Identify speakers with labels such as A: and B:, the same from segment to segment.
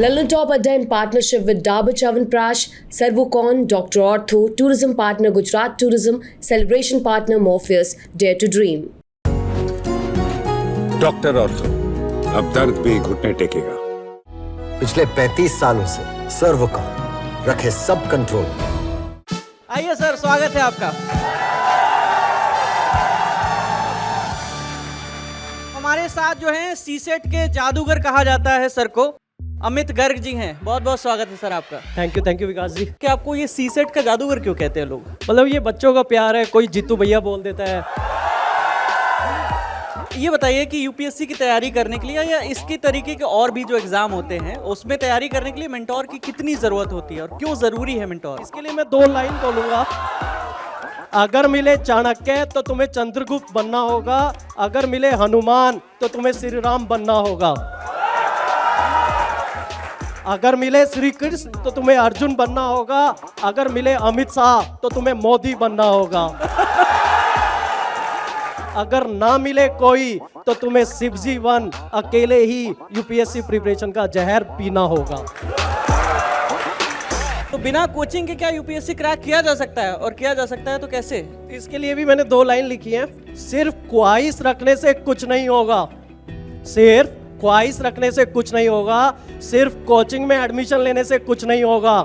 A: London Top Adda in partnership with Dabur Chyawanprash, Servocon, Dr. Ortho, Tourism Partner Gujarat Tourism, Celebration Partner Morpheus, Dare to Dream.
B: Doctor ortho, अब दर्द भी घुटने टेकेगा।
C: पिछले 35 सालों से सर्वकॉम रखे सब कंट्रोल।
D: आइए सर, स्वागत है आपका। हमारे साथ जो हैं सीसेट के जादूगर कहा जाता है सर को, अमित गर्ग जी हैं। बहुत बहुत स्वागत है सर आपका।
E: थैंक यू विकास जी।
D: कि आपको ये सीसेट का जादूगर क्यों कहते हैं लोग?
E: मतलब ये बच्चों का प्यार है, कोई जीतू भैया बोल देता है।
D: ये बताइए कि यूपीएससी की तैयारी करने के लिए या इसके तरीके के और भी जो एग्जाम होते हैं उसमें तैयारी करने के लिए मेंटोर की कितनी जरूरत होती है और क्यों जरूरी है मेंटोर?
E: इसके लिए मैं 2 लाइन बोलूंगा। अगर मिले चाणक्य तो तुम्हें चंद्रगुप्त बनना होगा, अगर मिले हनुमान तो तुम्हें श्री राम बनना होगा, अगर मिले श्री कृष्ण तो तुम्हें अर्जुन बनना होगा, अगर मिले अमित शाह तो तुम्हें मोदी बनना होगा, अगर ना मिले कोई तो तुम्हें शिवजी वन अकेले ही यूपीएससी प्रिपरेशन का जहर पीना होगा।
D: तो बिना कोचिंग के क्या यूपीएससी क्रैक किया जा सकता है, और किया जा सकता है तो कैसे?
E: इसके लिए भी मैंने 2 लाइन लिखी हैं। सिर्फ ख्वाहिश रखने से कुछ नहीं होगा, सिर्फ ख्वाहिश रखने से कुछ नहीं होगा, सिर्फ कोचिंग में एडमिशन लेने से कुछ नहीं होगा।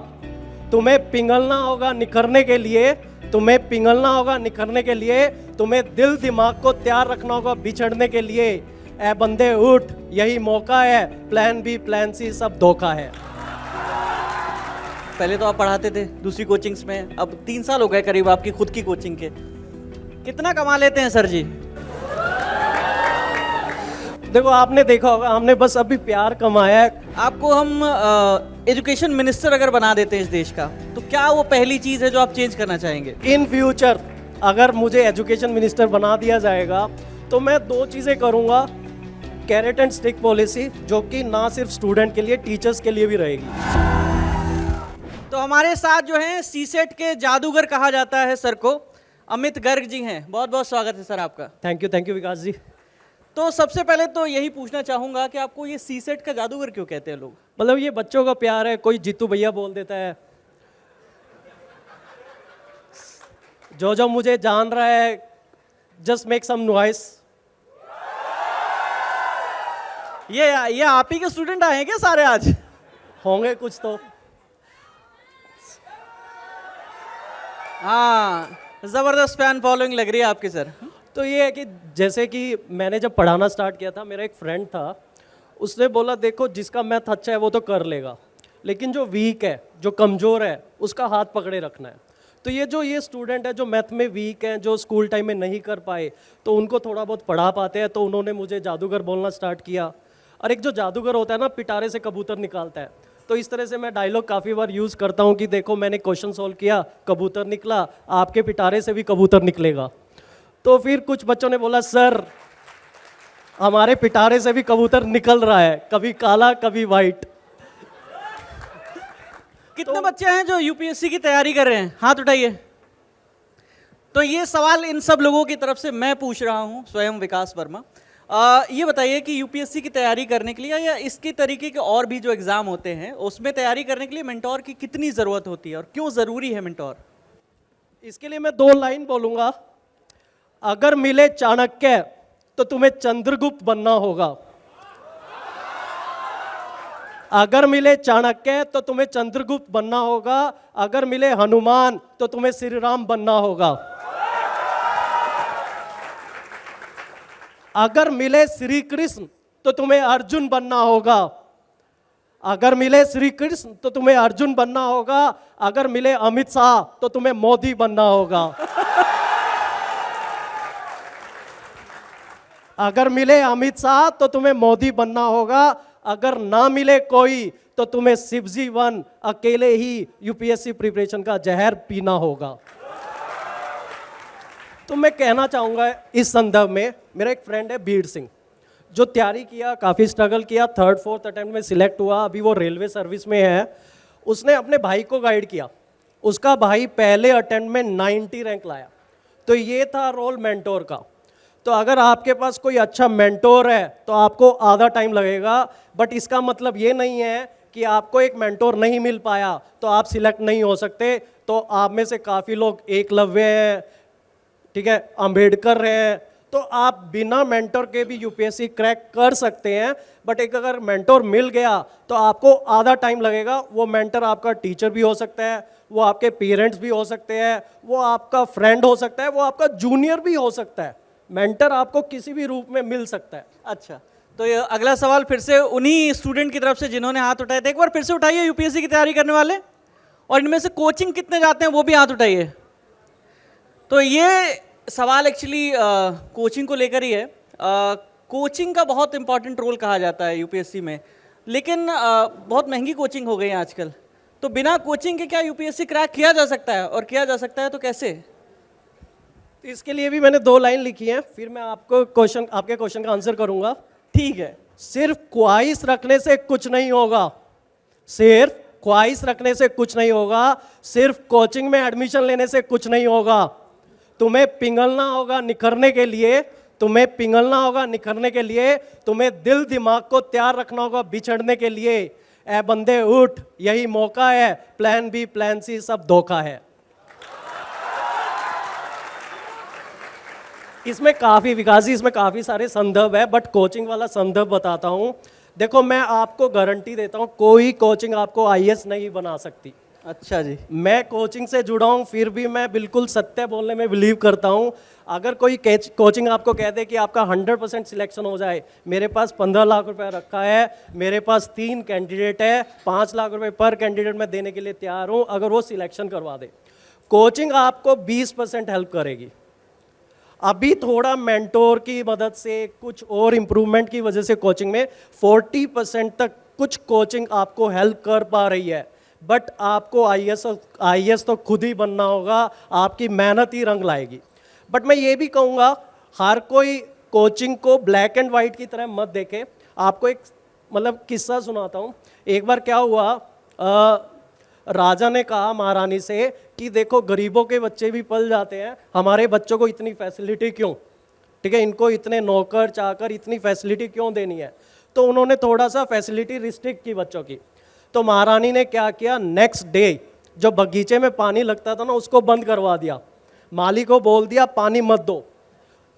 E: तुम्हें पिघलना होगा निखरने के लिए, तुम्हें पिघलना होगा निखरने के लिए, तुम्हें दिल दिमाग को तैयार रखना होगा बिछड़ने के लिए। ए बंदे उठ, यही मौका है, प्लान बी प्लान सी सब धोखा है।
D: पहले तो आप पढ़ाते थे दूसरी कोचिंग्स में, अब 3 साल हो गए करीब आपकी खुद की कोचिंग के। कितना कमा लेते हैं सर जी?
E: देखो, आपने देखा होगा, हमने बस अभी प्यार कमाया है।
D: आपको हम एजुकेशन मिनिस्टर अगर बना देते हैं इस देश का, तो क्या वो पहली चीज है जो आप चेंज करना चाहेंगे?
E: इन फ्यूचर अगर मुझे एजुकेशन मिनिस्टर बना दिया जाएगा तो मैं 2 चीज़ें करूंगा। कैरेट एंड स्टिक पॉलिसी, जो कि ना सिर्फ स्टूडेंट के लिए, टीचर्स के लिए भी रहेगी।
D: तो हमारे साथ जो हैं सीसेट के जादूगर कहा जाता है सर को, अमित गर्ग जी हैं। बहुत बहुत स्वागत है सर आपका।
E: थैंक यू विकास जी।
D: तो सबसे पहले तो यही पूछना चाहूंगा कि आपको ये सीसेट का जादूगर क्यों कहते हैं लोग?
E: मतलब ये बच्चों का प्यार है, कोई जीतू भैया बोल देता है। जो मुझे जान रहा है, जस्ट मेक सम नॉइस।
D: ये आप ही के स्टूडेंट आए हैं क्या सारे आज?
E: होंगे कुछ तो।
D: हाँ, जबरदस्त फैन फॉलोइंग लग रही है आपकी सर।
E: तो ये है कि जैसे कि मैंने जब पढ़ाना स्टार्ट किया था, मेरा एक फ्रेंड था, उसने बोला देखो जिसका मैथ अच्छा है वो तो कर लेगा, लेकिन जो वीक है, जो कमज़ोर है, उसका हाथ पकड़े रखना है। तो ये स्टूडेंट है जो मैथ में वीक हैं, जो स्कूल टाइम में नहीं कर पाए, तो उनको थोड़ा बहुत पढ़ा पाते हैं, तो उन्होंने मुझे जादूगर बोलना स्टार्ट किया। और एक जो जादूगर होता है ना, पिटारे से कबूतर निकालता है, तो इस तरह से मैं डायलॉग काफ़ी बार यूज़ करता हूँ कि देखो मैंने क्वेश्चन सॉल्व किया, कबूतर निकला, आपके पिटारे से भी कबूतर निकलेगा। तो फिर कुछ बच्चों ने बोला सर हमारे पिटारे से भी कबूतर निकल रहा है, कभी काला कभी वाइट।
D: कितने बच्चे हैं जो यूपीएससी की तैयारी कर रहे हैं? हाथ उठाइए। तो ये सवाल इन सब लोगों की तरफ से मैं पूछ रहा हूं, स्वयं विकास वर्मा। ये बताइए कि यूपीएससी की तैयारी करने के लिए या इसके तरीके के और भी जो एग्जाम होते हैं उसमें तैयारी करने के लिए मेंटोर की कितनी जरूरत होती है और क्यों जरूरी है मेंटोर?
E: इसके लिए मैं 2 लाइन बोलूंगा। अगर मिले चाणक्य तो तुम्हें चंद्रगुप्त बनना होगा, अगर मिले चाणक्य तो तुम्हें चंद्रगुप्त बनना होगा, अगर मिले हनुमान तो तुम्हें श्री राम बनना होगा, अगर मिले श्री कृष्ण तो तुम्हें अर्जुन बनना होगा, अगर मिले श्री कृष्ण तो तुम्हें अर्जुन बनना होगा, अगर मिले अमित शाह तो तुम्हें मोदी बनना होगा, अगर मिले अमित शाह तो तुम्हें मोदी बनना होगा, अगर ना मिले कोई तो तुम्हें शिवजी वन अकेले ही यूपीएससी प्रिपरेशन का जहर पीना होगा। तो मैं कहना चाहूँगा इस संदर्भ में, मेरा एक फ्रेंड है बीर सिंह, जो तैयारी किया, काफ़ी स्ट्रगल किया, 3rd 4th अटेम्प्ट में सिलेक्ट हुआ, अभी वो रेलवे सर्विस में है। उसने अपने भाई को गाइड किया, उसका भाई पहले अटेम्प्ट में 90 रैंक लाया। तो ये था रोल मेंटोर का। तो अगर आपके पास कोई अच्छा मेंटोर है तो आपको आधा टाइम लगेगा, बट इसका मतलब ये नहीं है कि आपको एक मेंटोर नहीं मिल पाया तो आप सिलेक्ट नहीं हो सकते। तो आप में से काफ़ी लोग एकलव्य हैं, ठीक है, अंबेडकर हैं, तो आप बिना मेंटोर के भी यूपीएससी क्रैक कर सकते हैं। बट एक अगर मेंटोर मिल गया तो आपको आधा टाइम लगेगा। वो मेंटर आपका टीचर भी हो सकता है, वो आपके पेरेंट्स भी हो सकते हैं, वो आपका फ्रेंड हो सकता है, वो आपका जूनियर भी हो सकता है। मेंटर आपको किसी भी रूप में मिल सकता है।
D: अच्छा, तो ये अगला सवाल फिर से उन्हीं स्टूडेंट की तरफ से जिन्होंने हाथ उठाए थे। एक बार फिर से उठाइए यूपीएससी की तैयारी करने वाले, और इनमें से कोचिंग कितने जाते हैं वो भी हाथ उठाइए। तो ये सवाल एक्चुअली कोचिंग को लेकर ही है। कोचिंग का बहुत इंपॉर्टेंट रोल कहा जाता है यूपीएससी में, लेकिन बहुत महंगी कोचिंग हो गई है आजकल। तो बिना कोचिंग के क्या यूपीएससी क्रैक किया जा सकता है, और किया जा सकता है तो कैसे?
E: इसके लिए भी मैंने 2 लाइन लिखी हैं, फिर मैं आपके क्वेश्चन का आंसर करूंगा।
D: ठीक है।
E: सिर्फ ख्वाहिश रखने से कुछ नहीं होगा, सिर्फ ख्वाहिश रखने से कुछ नहीं होगा, सिर्फ कोचिंग में एडमिशन लेने से कुछ नहीं होगा। तुम्हें पिघलना होगा निखरने के लिए, तुम्हें पिघलना होगा निखरने के लिए, तुम्हें दिल दिमाग को तैयार रखना होगा बिछड़ने के लिए। ए बंदे उठ, यही मौका है, प्लान बी प्लान सी सब धोखा है। इसमें काफ़ी विकास जी, इसमें काफ़ी सारे संदर्भ है, बट कोचिंग वाला संदर्भ बताता हूँ। देखो, मैं आपको गारंटी देता हूँ कोई कोचिंग आपको आईएएस नहीं बना सकती।
D: अच्छा जी।
E: मैं कोचिंग से जुड़ा हूँ, फिर भी मैं बिल्कुल सत्य बोलने में बिलीव करता हूँ। अगर कोई कोचिंग आपको कह दे कि आपका 100% सिलेक्शन हो जाए, मेरे पास 15 लाख रुपए रखा है, मेरे पास 3 कैंडिडेट है, 5 लाख रुपए पर कैंडिडेट मैं देने के लिए तैयार हूँ अगर वो सिलेक्शन करवा दे। कोचिंग आपको 20% हेल्प करेगी। अभी थोड़ा मेंटोर की मदद से, कुछ और इम्प्रूवमेंट की वजह से कोचिंग में 40% तक कुछ कोचिंग आपको हेल्प कर पा रही है। बट आपको आईएएस तो खुद ही बनना होगा, आपकी मेहनत ही रंग लाएगी। बट मैं ये भी कहूँगा, हर कोई कोचिंग को ब्लैक एंड वाइट की तरह मत देखे। आपको एक किस्सा सुनाता हूँ। एक बार क्या हुआ, राजा ने कहा महारानी से कि देखो, गरीबों के बच्चे भी पल जाते हैं, हमारे बच्चों को इतनी फैसिलिटी क्यों, ठीक है, इनको इतने नौकर चाकर इतनी फैसिलिटी क्यों देनी है। तो उन्होंने थोड़ा सा फैसिलिटी रिस्ट्रिक्ट की बच्चों की। तो महारानी ने क्या किया, नेक्स्ट डे जो बगीचे में पानी लगता था ना, उसको बंद करवा दिया। माली को बोल दिया पानी मत दो।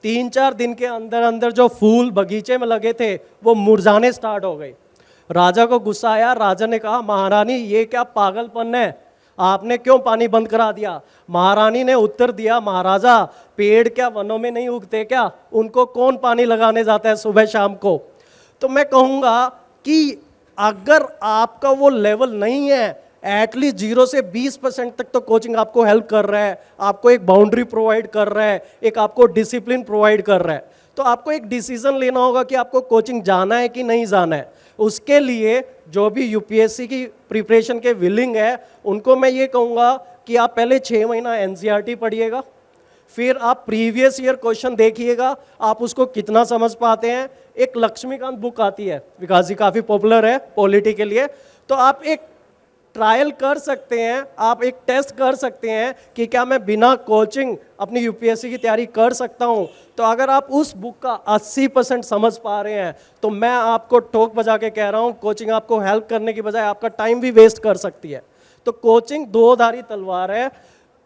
E: 3-4 दिन के अंदर अंदर जो फूल बगीचे में लगे थे वो मुरझाने स्टार्ट हो गए। राजा को गुस्सा आया। राजा ने कहा, महारानी ये क्या पागलपन है, आपने क्यों पानी बंद करा दिया। महारानी ने उत्तर दिया, महाराजा पेड़ क्या वनों में नहीं उगते क्या, उनको कौन पानी लगाने जाता है सुबह शाम को। तो मैं कहूँगा कि अगर आपका वो लेवल नहीं है, एटलीस्ट 0 से 20% तक तो कोचिंग आपको हेल्प कर रहा है, आपको एक बाउंड्री प्रोवाइड कर रहा है, एक आपको डिसिप्लिन प्रोवाइड कर रहा है। तो आपको एक डिसीजन लेना होगा कि आपको कोचिंग जाना है कि नहीं जाना है। उसके लिए जो भी यूपीएससी की प्रिपरेशन के विलिंग है, उनको मैं ये कहूँगा कि आप पहले 6 महीना एनसीईआरटी पढ़िएगा, फिर आप प्रीवियस ईयर क्वेश्चन देखिएगा, आप उसको कितना समझ पाते हैं। एक लक्ष्मीकांत बुक आती है, विकास जी काफ़ी पॉपुलर है पॉलिटी के लिए, तो आप एक ट्रायल कर सकते हैं, आप एक टेस्ट कर सकते हैं कि क्या मैं बिना कोचिंग अपनी यूपीएससी की तैयारी कर सकता हूं। तो अगर आप उस बुक का 80% समझ पा रहे हैं तो मैं आपको ठोक बजा के कह रहा हूं, कोचिंग आपको हेल्प करने की बजाय आपका टाइम भी वेस्ट कर सकती है। तो कोचिंग 2धारी तलवार है,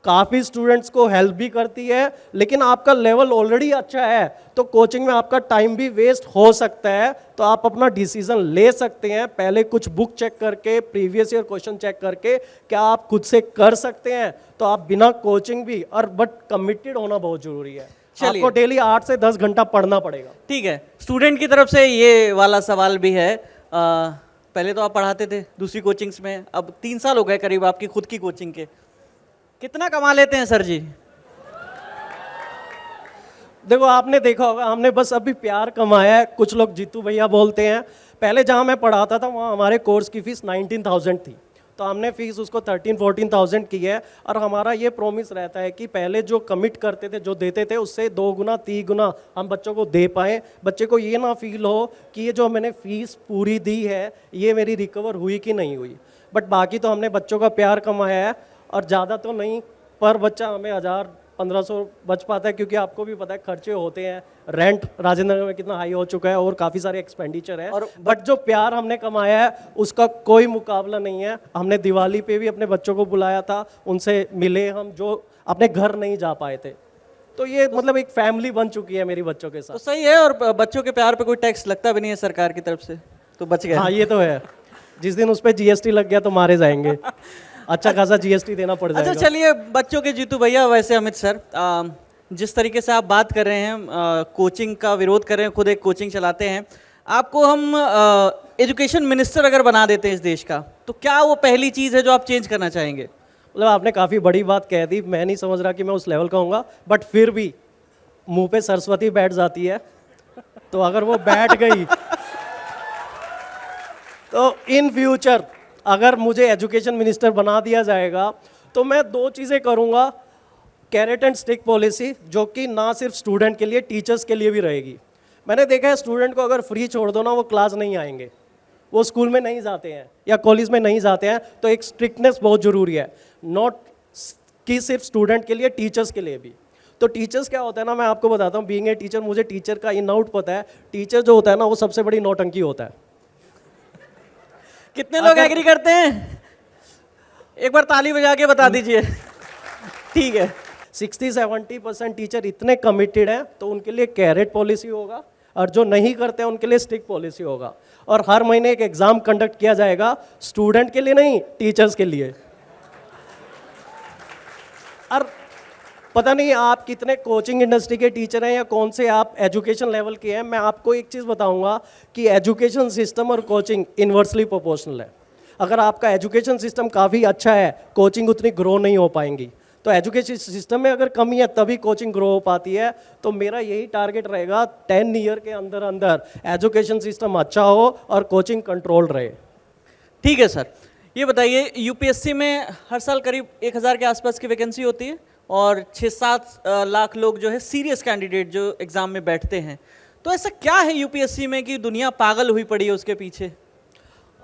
E: काफ़ी स्टूडेंट्स को हेल्प भी करती है, लेकिन आपका लेवल ऑलरेडी अच्छा है तो कोचिंग में आपका टाइम भी वेस्ट हो सकता है। तो आप अपना डिसीजन ले सकते हैं, पहले कुछ बुक चेक करके, प्रीवियस ईयर क्वेश्चन चेक करके, क्या आप खुद से कर सकते हैं। तो आप बिना कोचिंग भी, और बट कमिटेड होना बहुत जरूरी है। आपको डेली 8 से 10 घंटा पढ़ना पड़ेगा।
D: ठीक है, स्टूडेंट की तरफ से ये वाला सवाल भी है। पहले तो आप पढ़ाते थे दूसरी कोचिंग्स में, अब 3 साल हो गए करीब आपकी खुद की कोचिंग के, कितना कमा लेते हैं सर जी?
E: देखो, आपने देखा होगा, हमने बस अभी प्यार कमाया है। कुछ लोग जीतू भैया बोलते हैं। पहले जहाँ मैं पढ़ाता था वहाँ हमारे कोर्स की फीस 19,000 थी, तो हमने फीस उसको 13-14,000 की है। और हमारा ये प्रॉमिस रहता है कि पहले जो कमिट करते थे, जो देते थे, उससे 2 गुना 3 गुना हम बच्चों को दे पाएँ। बच्चे को ये ना फील हो कि ये जो मैंने फीस पूरी दी है ये मेरी रिकवर हुई कि नहीं हुई। बट बाकी तो हमने बच्चों का प्यार कमाया है, और ज़्यादा तो नहीं, पर बच्चा हमें 1,000 1500 बच पाता है, क्योंकि आपको भी पता है खर्चे होते हैं, रेंट राजेंद्र नगर में कितना हाई हो चुका है और काफ़ी सारे एक्सपेंडिचर है।
D: और
E: बट जो प्यार हमने कमाया है उसका कोई मुकाबला नहीं है। हमने दिवाली पे भी अपने बच्चों को बुलाया था, उनसे मिले हम जो अपने घर नहीं जा पाए थे। तो ये मतलब एक फैमिली बन चुकी है मेरी बच्चों के
D: तो
E: साथ।
D: सही है, और बच्चों के प्यार पे कोई टैक्स लगता भी नहीं है सरकार की तरफ से, तो बच गए।
E: हाँ ये तो है, जिस दिन उस पर जीएसटी लग गया तो मारे जाएंगे, अच्छा खासा जीएसटी देना पड़
D: अच्छा
E: जाएगा।
D: चलिए, बच्चों के जीतू भैया, वैसे अमित सर, जिस तरीके से आप बात कर रहे हैं, कोचिंग का विरोध कर रहे हैं, खुद एक कोचिंग चलाते हैं, आपको हम एजुकेशन मिनिस्टर अगर बना देते हैं इस देश का, तो क्या वो पहली चीज़ है जो आप चेंज करना चाहेंगे?
E: मतलब आपने काफ़ी बड़ी बात कह दी, मैं नहीं समझ रहा कि मैं उस लेवल का हूँगा, बट फिर भी मुंह पे सरस्वती बैठ जाती है, तो अगर वो बैठ गई तो इन फ्यूचर अगर मुझे एजुकेशन मिनिस्टर बना दिया जाएगा तो मैं 2 चीज़ें करूँगा। कैरेट एंड स्टिक पॉलिसी, जो कि ना सिर्फ स्टूडेंट के लिए, टीचर्स के लिए भी रहेगी। मैंने देखा है स्टूडेंट को अगर फ्री छोड़ दो ना, वो क्लास नहीं आएंगे, वो स्कूल में नहीं जाते हैं या कॉलेज में नहीं जाते हैं। तो एक स्ट्रिक्टनेस बहुत ज़रूरी है, नॉट कि सिर्फ स्टूडेंट के लिए, टीचर्स के लिए भी। तो टीचर्स क्या होता है ना, मैं आपको बताता हूँ, बीइंग ए टीचर मुझे टीचर का इन आउट पता है। टीचर जो होता है ना, वो सबसे बड़ी नौटंकी होता है।
D: कितने लोग एग्री करते हैं? एक बार ताली बजा के बता दीजिए। ठीक है,
E: 60-70% टीचर इतने कमिटेड हैं तो उनके लिए कैरेट पॉलिसी होगा, और जो नहीं करते हैं उनके लिए स्टिक पॉलिसी होगा। और हर महीने एक एग्जाम कंडक्ट किया जाएगा, स्टूडेंट के लिए नहीं, टीचर्स के लिए। और पता नहीं आप कितने कोचिंग इंडस्ट्री के टीचर हैं या कौन से आप एजुकेशन लेवल के हैं, मैं आपको एक चीज़ बताऊंगा कि एजुकेशन सिस्टम और कोचिंग इन्वर्सली प्रोपोर्शनल है। अगर आपका एजुकेशन सिस्टम काफ़ी अच्छा है, कोचिंग उतनी ग्रो नहीं हो पाएंगी। तो एजुकेशन सिस्टम में अगर कमी है तभी कोचिंग ग्रो हो पाती है। तो मेरा यही टारगेट रहेगा, 10 ईयर के अंदर अंदर एजुकेशन सिस्टम अच्छा हो और कोचिंग कंट्रोल रहे।
D: ठीक है सर, ये बताइए, यूपीएससी में हर साल करीब 1000 के आसपास की वैकेंसी होती है और 6-7 लाख लोग जो है सीरियस कैंडिडेट जो एग्ज़ाम में बैठते हैं। तो ऐसा क्या है यूपीएससी में कि दुनिया पागल हुई पड़ी है उसके पीछे?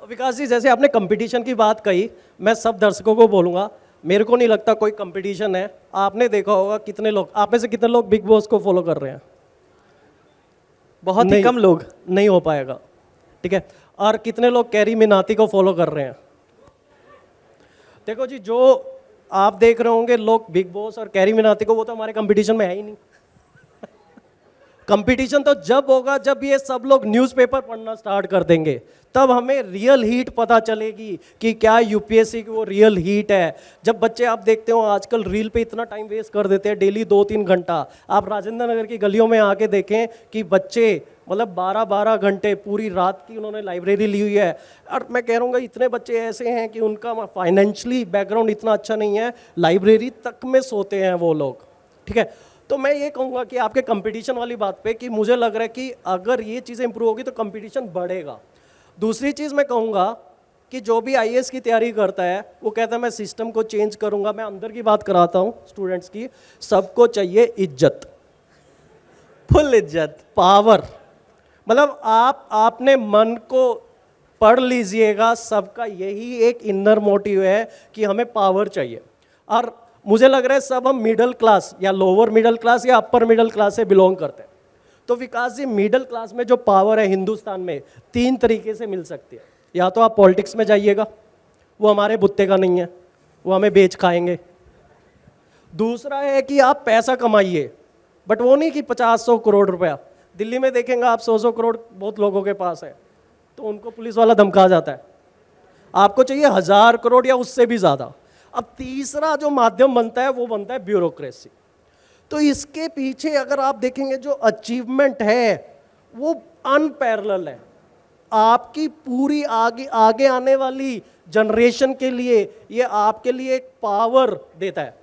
E: विकास जी, जैसे आपने कंपटीशन की बात कही, मैं सब दर्शकों को बोलूँगा, मेरे को नहीं लगता कोई कंपटीशन है। आपने देखा होगा कितने लोग, आप में से कितने लोग बिग बॉस को फॉलो कर रहे हैं?
D: बहुत ही कम लोग।
E: नहीं हो पाएगा, ठीक है। और कितने लोग कैरी मिनाती को फॉलो कर रहे हैं? देखो जी, जो आप देख रहे होंगे लोग बिग बॉस और कैरी मिनाती को, वो तो हमारे कंपटीशन में है ही नहीं। कंपटीशन तो जब होगा जब ये सब लोग न्यूज़पेपर पढ़ना स्टार्ट कर देंगे, तब हमें रियल हीट पता चलेगी कि क्या यूपीएससी की वो रियल हीट है। जब बच्चे, आप देखते हो आजकल रील पे इतना टाइम वेस्ट कर देते हैं, डेली 2-3 घंटा। आप राजेंद्र नगर की गलियों में आके देखें कि बच्चे मतलब 12-12 घंटे पूरी रात की उन्होंने लाइब्रेरी ली हुई है। और मैं कह रहूँगा इतने बच्चे ऐसे हैं कि उनका फाइनेंशियली बैकग्राउंड इतना अच्छा नहीं है, लाइब्रेरी तक में सोते हैं वो लोग, ठीक है। तो मैं ये कहूँगा कि आपके कंपटीशन वाली बात पे कि मुझे लग रहा है कि अगर ये चीज़ें इंप्रूव होगी तो कंपटीशन बढ़ेगा। दूसरी चीज़ मैं कहूँगा कि जो भी आईएएस की तैयारी करता है वो कहता है मैं सिस्टम को चेंज करूँगा। मैं अंदर की बात कराता हूँ स्टूडेंट्स की, सबको चाहिए इज्जत,
D: फुल इज्जत,
E: पावर। मतलब आपने मन को पढ़ लीजिएगा, सबका यही एक इनर मोटिव है कि हमें पावर चाहिए। और मुझे लग रहा है सब हम मिडिल क्लास या लोअर मिडिल क्लास या अपर मिडिल क्लास से बिलोंग करते हैं। तो विकास जी, मिडिल क्लास में जो पावर है हिंदुस्तान में 3 तरीके से मिल सकती है। या तो आप पॉलिटिक्स में जाइएगा, वो हमारे बुत्ते का नहीं है, वो हमें बेच खाएंगे। दूसरा है कि आप पैसा कमाइए, बट वो नहीं कि 50-100 करोड़ रुपया। दिल्ली में देखेंगे आप 100-100 करोड़ बहुत लोगों के पास है, तो उनको पुलिस वाला धमका जाता है। आपको चाहिए 1000 करोड़ या उससे भी ज़्यादा। अब तीसरा जो माध्यम बनता है वो बनता है ब्यूरोक्रेसी। तो इसके पीछे अगर आप देखेंगे जो अचीवमेंट है वो अनपैरेलल है। आपकी पूरी आगे आने वाली जनरेशन के लिए ये आपके लिए एक पावर देता है,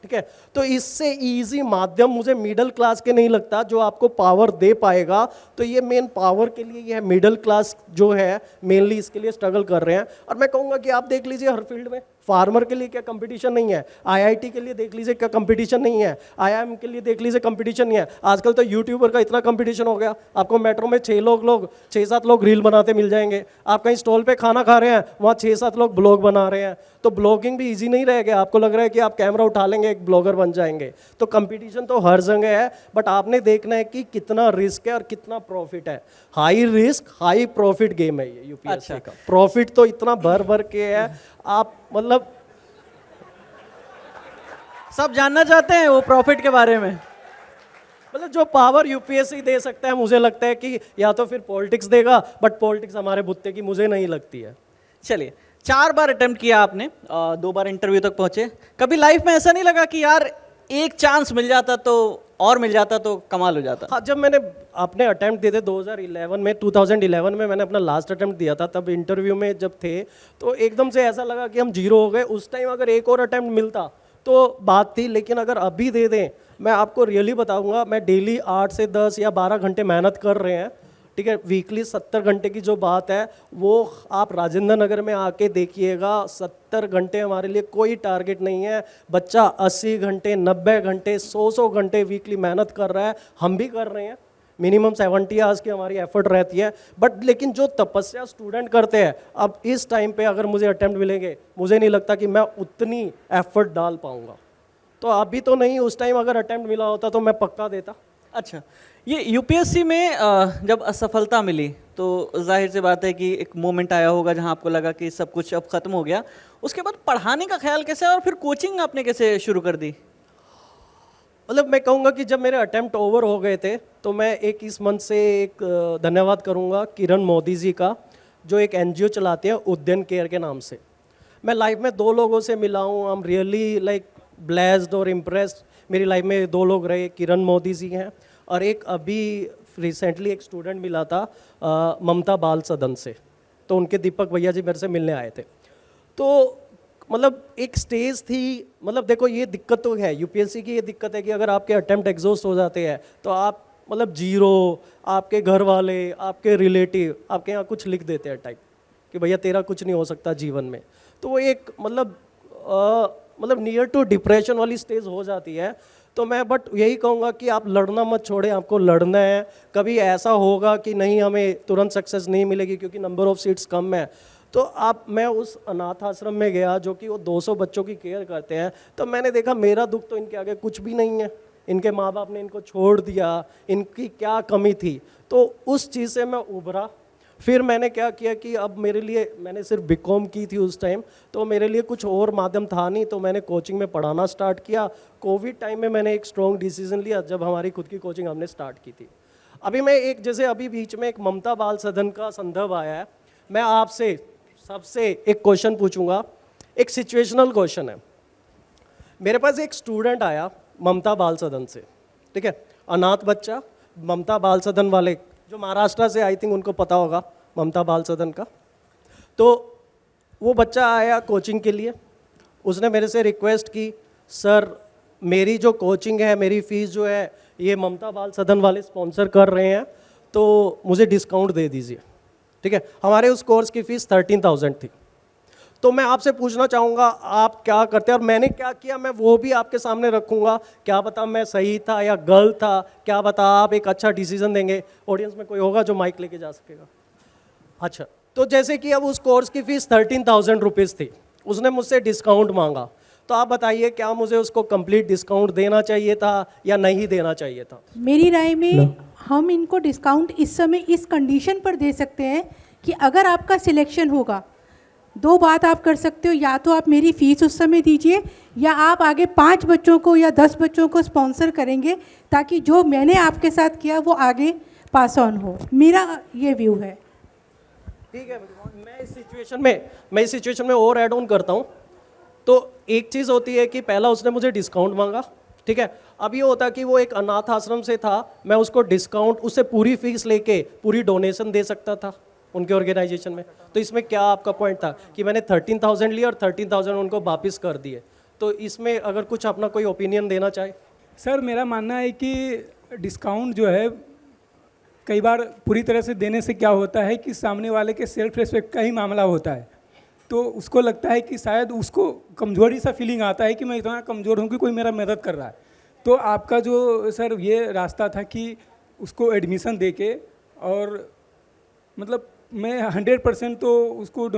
E: ठीक है। तो इससे इजी माध्यम मुझे मिडिल क्लास के नहीं लगता जो आपको पावर दे पाएगा। तो ये मेन पावर के लिए ये मिडिल क्लास जो है मेनली इसके लिए स्ट्रगल कर रहे हैं। और मैं कहूँगा कि आप देख लीजिए हर फील्ड में फार्मर के लिए क्या कंपटीशन नहीं है, आईआईटी के लिए देख लीजिए क्या कंपटीशन नहीं है, आईआईएम के लिए देख लीजिए कंपटीशन नहीं है। आजकल तो यूट्यूबर का इतना कंपटीशन हो गया, आपको मेट्रो में 6-7 लोग रील बनाते मिल जाएंगे। आप कहीं स्टॉल पे खाना खा रहे हैं, वहाँ 6-7 लोग ब्लॉग बना रहे हैं। तो ब्लॉगिंग भी ईजी नहीं रह गया, आपको लग रहा है कि आप कैमरा उठा लेंगे एक ब्लॉगर बन जाएंगे। तो कंपटीशन तो हर जगह है, बट आपने देखना है कि कितना रिस्क है और कितना प्रॉफिट है। High risk high profit game है ये यूपीएससी का। प्रॉफिट तो इतना भर भर के है, आप मतलब
D: सब जानना चाहते हैं वो प्रॉफिट के बारे में।
E: मतलब जो पावर यूपीएससी दे सकता है, मुझे लगता है कि या तो फिर पॉलिटिक्स देगा, बट पॉलिटिक्स हमारे बुत्ते की मुझे नहीं लगती है।
D: चलिए, 4 बार अटेम्प्ट किया आपने, 2 बार इंटरव्यू तक पहुंचे। कभी लाइफ में ऐसा नहीं लगा कि यार एक चांस मिल जाता तो और मिल जाता तो कमाल हो जाता?
E: हाँ, जब मैंने अपने अटेम्प्ट दिए थे 2011 में मैंने अपना लास्ट अटेम्प्ट दिया था, तब इंटरव्यू में जब थे तो एकदम से ऐसा लगा कि हम जीरो हो गए। उस टाइम अगर एक और अटेम्प्ट मिलता तो बात थी, लेकिन अगर अभी दे दें, मैं आपको रियली बताऊंगा, मैं डेली 8 से 10 या 12 घंटे मेहनत कर रहे हैं, ठीक है। वीकली 70 घंटे की जो बात है वो आप राजेंद्र नगर में आके देखिएगा। 70 घंटे हमारे लिए कोई टारगेट नहीं है। बच्चा 80 घंटे 90 घंटे 100 घंटे वीकली मेहनत कर रहा है, हम भी कर रहे हैं। मिनिमम 70 आवर्स की हमारी एफर्ट रहती है, बट लेकिन जो तपस्या स्टूडेंट करते हैं, अब इस टाइम पे अगर मुझे अटेम्प्ट मिलेंगे, मुझे नहीं लगता कि मैं उतनी एफर्ट डाल पाऊंगा। तो अभी तो नहीं, उस टाइम अगर अटेम्प्ट मिला होता तो मैं पक्का देता।
D: अच्छा, ये यूपीएससी में जब असफलता मिली तो जाहिर सी बात है कि एक मोमेंट आया होगा जहां आपको लगा कि सब कुछ अब खत्म हो गया। उसके बाद पढ़ाने का ख्याल कैसे, और फिर कोचिंग आपने कैसे शुरू कर दी?
E: मतलब मैं कहूँगा कि जब मेरे अटेम्प्ट ओवर हो गए थे तो मैं एक इस मंच से एक धन्यवाद करूँगा किरण मोदी जी का, जो एक एनजीओ चलाते हैं उद्यन केयर के नाम से। मैं लाइफ में 2 लोगों से मिला हूँ, I am really like blessed और इम्प्रेस्ड। मेरी लाइफ में 2 लोग रहे, किरण मोदी जी हैं और एक अभी रिसेंटली एक स्टूडेंट मिला था ममता बाल सदन से, तो उनके दीपक भैया जी मेरे से मिलने आए थे। तो मतलब एक स्टेज थी, मतलब देखो ये दिक्कत तो है यूपीएससी की, ये दिक्कत है कि अगर आपके अटेम्प्ट एग्जॉस्ट हो जाते हैं तो आप मतलब जीरो, आपके घर वाले, आपके रिलेटिव आपके यहाँ कुछ लिख देते हैं टाइप कि भैया तेरा कुछ नहीं हो सकता जीवन में। तो वो एक मतलब नियर टू डिप्रेशन वाली स्टेज हो जाती है। तो मैं बट यही कहूँगा कि आप लड़ना मत छोड़ें, आपको लड़ना है। कभी ऐसा होगा कि नहीं हमें तुरंत सक्सेस नहीं मिलेगी क्योंकि नंबर ऑफ सीट्स कम है, तो मैं उस अनाथ आश्रम में गया जो कि वो 200 बच्चों की केयर करते हैं। तो मैंने देखा मेरा दुख तो इनके आगे कुछ भी नहीं है, इनके माँ बाप ने इनको छोड़ दिया, इनकी क्या कमी थी। तो उस चीज़ से मैं उभरा। फिर मैंने क्या किया कि अब मेरे लिए, मैंने सिर्फ बीकॉम की थी उस टाइम, तो मेरे लिए कुछ और माध्यम था नहीं, तो मैंने कोचिंग में पढ़ाना स्टार्ट किया। कोविड टाइम में मैंने एक स्ट्रॉन्ग डिसीजन लिया जब हमारी खुद की कोचिंग हमने स्टार्ट की थी। अभी मैं एक, जैसे अभी बीच में एक ममता बाल सदन का संदर्भ आया है, मैं आपसे सबसे एक क्वेश्चन पूछूंगा, एक सिचुएशनल क्वेश्चन है। मेरे पास एक स्टूडेंट आया ममता बाल सदन से, ठीक है, अनाथ बच्चा, ममता बाल सदन वाले जो महाराष्ट्र से, आई थिंक उनको पता होगा ममता बाल सदन का। तो वो बच्चा आया कोचिंग के लिए, उसने मेरे से रिक्वेस्ट की, सर मेरी जो कोचिंग है, मेरी फ़ीस जो है ये ममता बाल सदन वाले स्पॉन्सर कर रहे हैं, तो मुझे डिस्काउंट दे दीजिए, ठीक है। हमारे उस कोर्स की फ़ीस 13,000 थी। तो मैं आपसे पूछना चाहूँगा आप क्या करते हैं और मैंने क्या किया, मैं वो भी आपके सामने रखूँगा। क्या पता मैं सही था या गलत था, क्या पता आप एक अच्छा डिसीजन देंगे। ऑडियंस में कोई होगा जो माइक लेके जा सकेगा? अच्छा, तो जैसे कि अब उस कोर्स की फ़ीस 13,000 रुपीज़ थी, उसने मुझसे डिस्काउंट मांगा, तो आप बताइए क्या मुझे उसको कंप्लीट डिस्काउंट देना चाहिए था या नहीं देना चाहिए था?
F: मेरी राय में हम इनको डिस्काउंट इस समय इस कंडीशन पर दे सकते हैं कि अगर आपका सिलेक्शन होगा, 2 बात आप कर सकते हो, या तो आप मेरी फ़ीस उस समय दीजिए या आप आगे 5 बच्चों को या 10 बच्चों को स्पॉन्सर करेंगे ताकि जो मैंने आपके साथ किया वो आगे पास ऑन हो। मेरा ये व्यू है।
E: ठीक है, मैं इस सिचुएशन में और ऐड ऑन करता हूँ। तो एक चीज़ होती है कि पहला उसने मुझे डिस्काउंट मांगा, ठीक है। अब ये होता कि वो एक अनाथ आश्रम से था, मैं उसको डिस्काउंट, उससे पूरी फीस लेके पूरी डोनेशन दे सकता था उनके ऑर्गेनाइजेशन में। तो इसमें क्या आपका पॉइंट था कि मैंने 13,000 लिया और 13,000 उनको वापस कर दिए? तो इसमें अगर कुछ अपना कोई ओपिनियन देना चाहे।
G: सर मेरा मानना है कि डिस्काउंट जो है कई बार पूरी तरह से देने से क्या होता है कि सामने वाले के सेल्फ रिस्पेक्ट का ही मामला होता है। तो उसको लगता है कि शायद उसको कमज़ोरी सा फीलिंग आता है कि मैं इतना कमज़ोर हूँ कि कोई मेरा मदद कर रहा है। तो आपका जो सर ये रास्ता था कि उसको एडमिशन दे के, और मतलब मैं 100% तो उसको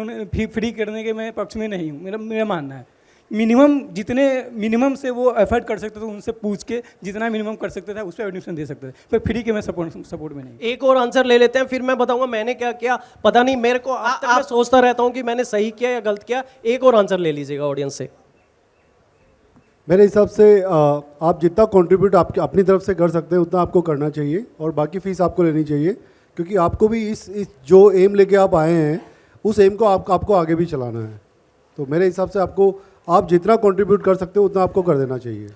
G: फ्री करने के मैं पक्ष में नहीं हूँ, मेरा मानना है मिनिमम से वो एफर्ट कर सकते थे, उनसे पूछ के जितना मिनिमम कर सकते थे उस पर एडमिशन दे सकते थे, पर फ्री के मैं सपोर्ट में नहीं।
E: एक और आंसर ले लेते हैं, फिर मैं बताऊंगा मैंने क्या किया। पता नहीं, मेरे को अब तक मैं सोचता रहता हूं कि मैंने सही किया या गलत किया। एक और आंसर ले लीजिएगा ऑडियंस से।
H: मेरे हिसाब से आप जितना कंट्रीब्यूट आप अपनी तरफ से कर सकते हैं उतना आपको करना चाहिए, और बाकी फीस आपको लेनी चाहिए, क्योंकि आपको भी इस जो एम लेके आप आए हैं उस एम को आपको आगे भी चलाना है। तो मेरे हिसाब से आप जितना कंट्रीब्यूट कर सकते हो उतना आपको कर देना चाहिए।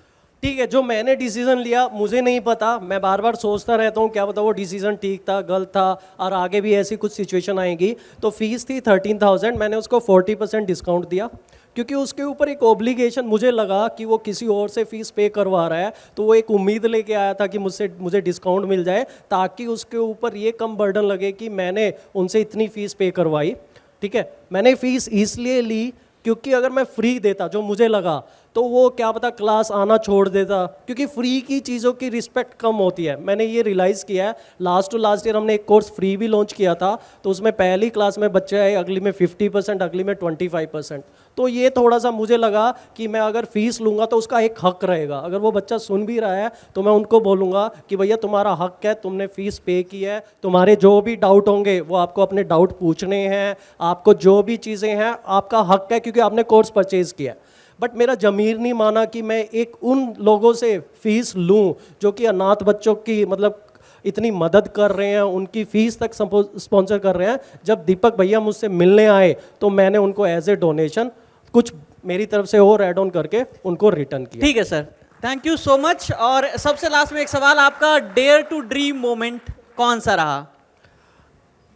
E: ठीक है, जो मैंने डिसीजन लिया मुझे नहीं पता, मैं बार बार सोचता रहता हूँ क्या पता वो डिसीजन ठीक था गलत था, और आगे भी ऐसी कुछ सिचुएशन आएगी। तो फीस थी 13,000, मैंने उसको 40% डिस्काउंट दिया, क्योंकि उसके ऊपर एक ऑब्लिगेशन मुझे लगा कि वो किसी और से फीस पे करवा रहा है, तो वो एक उम्मीद लेके आया था कि मुझे डिस्काउंट मिल जाए, ताकि उसके ऊपर ये कम बर्डन लगे कि मैंने उनसे इतनी फ़ीस पे करवाई। ठीक है, मैंने फ़ीस इसलिए ली क्योंकि अगर मैं फ्री देता जो मुझे लगा तो वो क्या पता क्लास आना छोड़ देता, क्योंकि फ्री की चीज़ों की रिस्पेक्ट कम होती है। मैंने ये रियलाइज़ किया है। लास्ट ईयर हमने एक कोर्स फ्री भी लॉन्च किया था, तो उसमें पहली क्लास में बच्चे आए, अगली में 50%, अगली में 25%। तो ये थोड़ा सा मुझे लगा कि मैं अगर फ़ीस लूँगा तो उसका एक हक रहेगा। अगर वो बच्चा सुन भी रहा है तो मैं उनको बोलूँगा कि भैया तुम्हारा हक है, तुमने फ़ीस पे की है, तुम्हारे जो भी डाउट होंगे वो आपको अपने डाउट पूछने हैं, आपको जो भी चीज़ें हैं आपका हक है, क्योंकि आपने कोर्स परचेज़ किया। बट मेरा ज़मीर नहीं माना कि मैं एक उन लोगों से फ़ीस लूँ जो कि अनाथ बच्चों की मतलब इतनी मदद कर रहे हैं, उनकी फ़ीस तक स्पॉन्सर कर रहे हैं। जब दीपक भैया मुझसे मिलने आए तो मैंने उनको एज ए डोनेशन कुछ मेरी तरफ से और ऐड ऑन करके उनको रिटर्न किया।
D: ठीक है sir, thank you so much. और सबसे लास्ट में एक सवाल, आपका डेयर टू ड्रीम मोमेंट कौन सा रहा?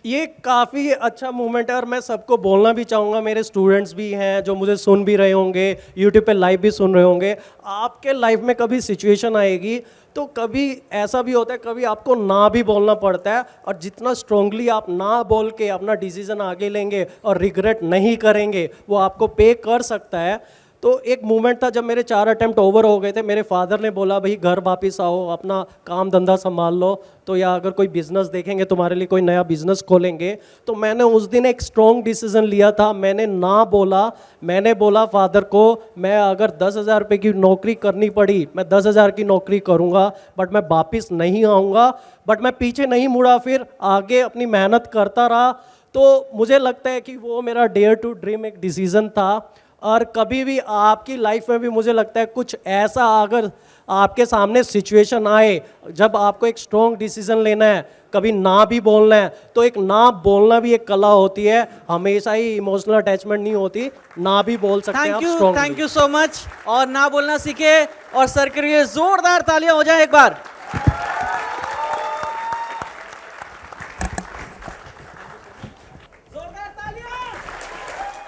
E: ये काफ़ी अच्छा मोमेंट है और मैं सबको बोलना भी चाहूँगा, मेरे स्टूडेंट्स भी हैं जो मुझे सुन भी रहे होंगे, यूट्यूब पे लाइव भी सुन रहे होंगे। आपके लाइफ में कभी सिचुएशन आएगी तो कभी ऐसा भी होता है, कभी आपको ना भी बोलना पड़ता है, और जितना स्ट्रांगली आप ना बोल के अपना डिसीजन आगे लेंगे और रिग्रेट नहीं करेंगे वो आपको पे कर सकता है। तो एक मोमेंट था जब मेरे 4 अटेम्प्ट ओवर हो गए थे, मेरे फादर ने बोला भाई घर वापस आओ, अपना काम धंधा संभाल लो, तो या अगर कोई बिज़नेस देखेंगे तुम्हारे लिए, कोई नया बिज़नेस खोलेंगे। तो मैंने उस दिन एक स्ट्रॉन्ग डिसीजन लिया था, मैंने ना बोला। मैंने बोला फादर को मैं अगर 10,000 रुपये की नौकरी करनी पड़ी मैं 10,000 की नौकरी करूँगा, बट मैं वापस नहीं आऊँगा। बट मैं पीछे नहीं मुड़ा, फिर आगे अपनी मेहनत करता रहा। तो मुझे लगता है कि वो मेरा डेयर टू ड्रीम एक डिसीज़न था। और कभी भी आपकी लाइफ में भी मुझे लगता है कुछ ऐसा अगर आपके सामने सिचुएशन आए जब आपको एक स्ट्रॉन्ग डिसीजन लेना है, कभी ना भी बोलना है, तो एक ना बोलना भी एक कला होती है, हमेशा ही इमोशनल अटैचमेंट नहीं होती, ना भी बोल सकते हैं आप strong.
D: Thank you so much. और ना बोलना सीखे, और सर के लिए जोरदार तालियां हो जाए एक बार।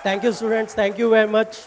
E: Thank you students, thank you very much.